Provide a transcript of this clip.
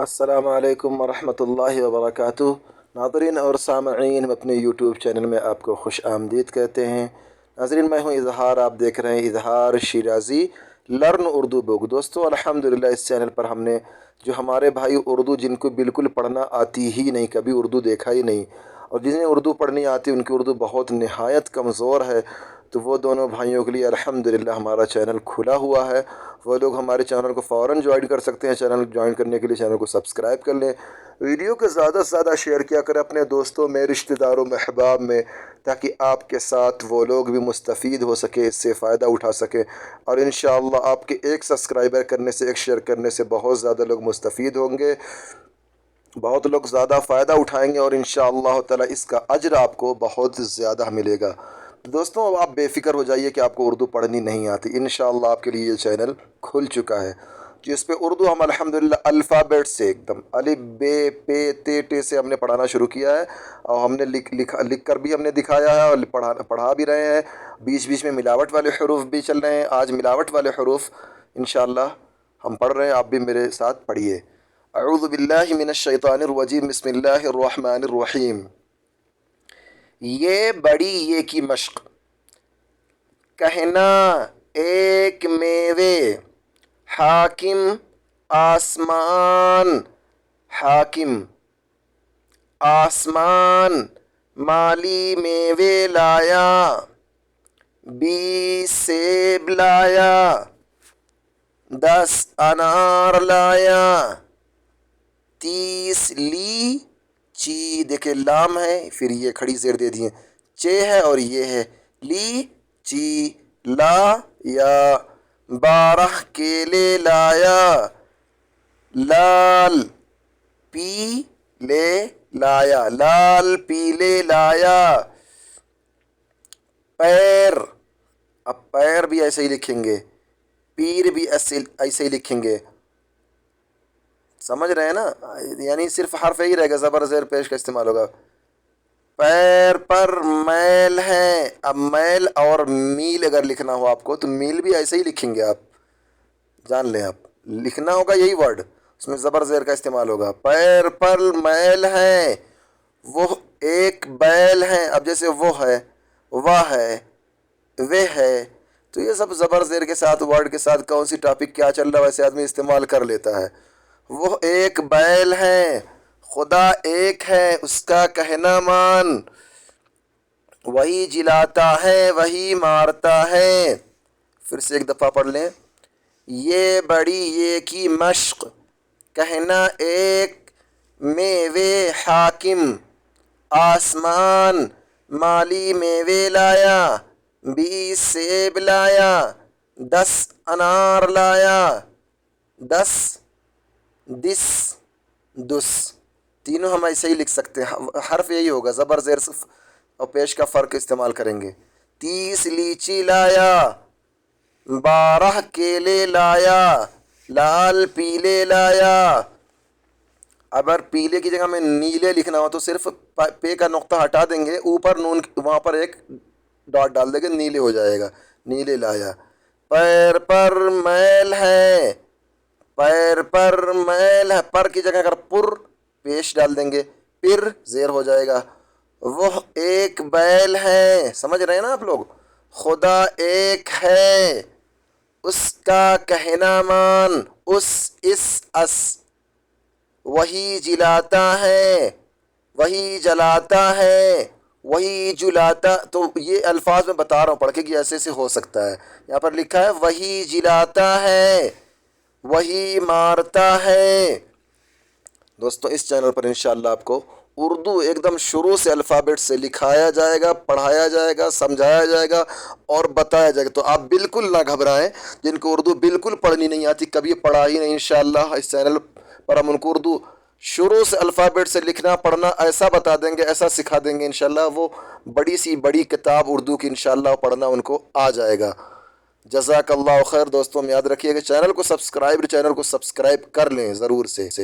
السلام علیکم ورحمۃ اللہ وبرکاتہ۔ ناظرین اور سامعین، ہم اپنے یوٹیوب چینل میں آپ کو خوش آمدید کہتے ہیں۔ ناظرین، میں ہوں اظہار، آپ دیکھ رہے ہیں اظہار شیرازی لرن اردو بک۔ دوستو الحمدللہ اس چینل پر ہم نے جو ہمارے بھائی اردو جن کو بالکل پڑھنا آتی ہی نہیں، کبھی اردو دیکھا ہی نہیں، اور جنہیں اردو پڑھنی آتی ان کی اردو بہت نہایت کمزور ہے، تو وہ دونوں بھائیوں کے لیے الحمدللہ ہمارا چینل کھلا ہوا ہے۔ وہ لوگ ہمارے چینل کو فوراً جوائن کر سکتے ہیں۔ چینل جوائن کرنے کے لیے چینل کو سبسکرائب کر لیں، ویڈیو کو زیادہ سے زیادہ شیئر کیا کریں اپنے دوستوں میں، رشتہ داروں میں، احباب میں، تاکہ آپ کے ساتھ وہ لوگ بھی مستفید ہو سکے، اس سے فائدہ اٹھا سکے، اور انشاءاللہ آپ کے ایک سبسکرائبر کرنے سے، ایک شیئر کرنے سے بہت زیادہ لوگ مستفید ہوں گے، بہت لوگ زیادہ فائدہ اٹھائیں گے، اور انشاءاللہ تعالی اس کا اجر آپ کو بہت زیادہ ملے گا۔ دوستوں اب آپ بے فکر ہو جائیے کہ آپ کو اردو پڑھنی نہیں آتی، انشاءاللہ آپ کے لیے یہ چینل کھل چکا ہے، جس پہ اردو ہم الحمدللہ الفابیٹ سے ایک دم الف ب پ ت ٹ سے ہم نے پڑھانا شروع کیا ہے، اور ہم نے لکھ کر بھی ہم نے دکھایا ہے، اور پڑھا بھی رہے ہیں۔ بیچ بیچ میں ملاوٹ والے حروف بھی چل رہے ہیں، آج ملاوٹ والے حروف انشاءاللہ ہم پڑھ رہے ہیں، آپ بھی میرے ساتھ پڑھیے۔ اعوذ باللہ من الشیطان الرجیم، بسم اللہ الرحمن الرحیم۔ یہ بڑی یہ کی مشق، کہنا ایک میوے، حاکم آسمان، حاکم آسمان، مالی میوے لایا، 20 سیب لایا، 10 انار لایا، 30 لیچی، دیکھیں لام ہے پھر یہ کھڑی زیر دے دیے، چے ہے اور یہ ہے، لی چی لایا، 12 کیلے لایا، لال پیلے لایا، لال پیلے لایا، پیر، اب پیر بھی ایسے ہی لکھیں گے، پیر بھی ایسے ہی لکھیں گے، سمجھ رہے ہیں نا؟ یعنی صرف حرف ہی رہے گا، زبر زیر پیش کا استعمال ہوگا۔ پیر پر میل ہے، اب میل اور میل اگر لکھنا ہو آپ کو تو میل بھی ایسے ہی لکھیں گے، آپ جان لیں، آپ لکھنا ہوگا یہی ورڈ، اس میں زبر زیر کا استعمال ہوگا۔ پیر پر میل ہے، وہ ایک بیل ہے، اب جیسے وہ ہے، واہ ہے، وہ ہے، تو یہ سب زبر زیر کے ساتھ، ورڈ کے ساتھ کون سی ٹاپک کیا چل رہا ہے ویسے آدمی استعمال کر لیتا ہے۔ وہ ایک بیل ہے، خدا ایک ہے، اس کا کہنا مان، وہی جلاتا ہے وہی مارتا ہے۔ پھر سے ایک دفعہ پڑھ لیں۔ یہ بڑی یہ کی مشق، کہنا ایک میوے، حاکم آسمان، مالی میوے لایا، 20 سیب لایا، 10 انار لایا، 10 دس تینوں ہم ایسے ہی لکھ سکتے ہیں، حرف یہی ہوگا، زبر زیر اور پیش کا فرق استعمال کریں گے۔ 30 لیچی لایا، 12 کیلے لایا، لال پیلے لایا، اگر پیلے کی جگہ میں نیلے لکھنا ہو تو صرف پے کا نقطہ ہٹا دیں گے، اوپر نون وہاں پر ایک ڈاٹ ڈال دیں گے، نیلے ہو جائے گا، نیلے لایا۔ پیر پر میل ہے، پیر پر میل ہے، پر کی جگہ اگر پر پیش ڈال دیں گے، پھر زیر ہو جائے گا۔ وہ ایک بیل ہے، سمجھ رہے ہیں نا آپ لوگ؟ خدا ایک ہے، اس کا کہنا مان، اس وہی جلاتا ہے وہی جلاتا ہے وہی جلاتا، تو یہ الفاظ میں بتا رہا ہوں پڑھ کے کہ ایسے سے ہو سکتا ہے۔ یہاں پر لکھا ہے وہی جلاتا ہے وہی مارتا ہے۔ دوستو اس چینل پر انشاءاللہ آپ کو اردو ایک دم شروع سے الفابیٹ سے لکھایا جائے گا، پڑھایا جائے گا، سمجھایا جائے گا اور بتایا جائے گا، تو آپ بالکل نہ گھبرائیں۔ جن کو اردو بالکل پڑھنی نہیں آتی، کبھی پڑھا ہی نہیں، انشاءاللہ اس چینل پر ہم ان کو اردو شروع سے الفابیٹ سے لکھنا پڑھنا ایسا بتا دیں گے، ایسا سکھا دیں گے، انشاءاللہ وہ بڑی سی بڑی کتاب اردو کی انشاءاللہ پڑھنا ان کو آ جائے گا۔ جزاک اللہ خیر۔ دوستوں یاد رکھیے کہ چینل کو سبسکرائب کر لیں ضرور سے۔